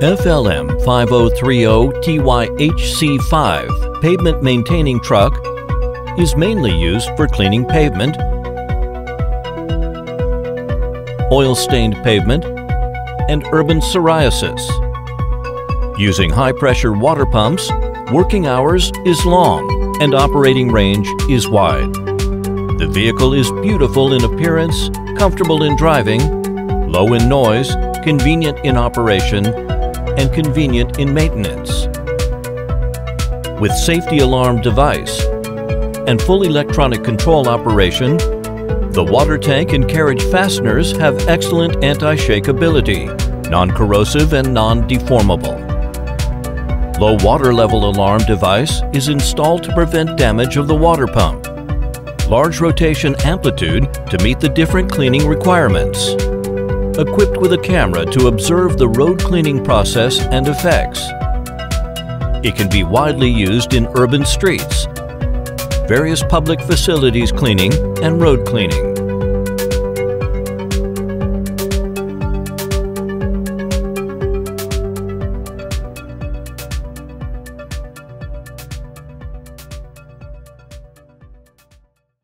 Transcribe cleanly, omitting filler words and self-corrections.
FLM 5030TYHC5 pavement maintaining truck is mainly used for cleaning pavement, oil-stained pavement, and urban psoriasis. Using high-pressure water pumps, working hours is long and operating range is wide. The vehicle is beautiful in appearance, comfortable in driving, low in noise, convenient in operation, and convenient in maintenance. With safety alarm device and full electronic control operation, the water tank and carriage fasteners have excellent anti-shake ability, non-corrosive and non-deformable. Low water level alarm device is installed to prevent damage of the water pump. Large rotation amplitude to meet the different cleaning requirements. Equipped with a camera to observe the road cleaning process and effects. It can be widely used in urban streets, various public facilities cleaning and road cleaning.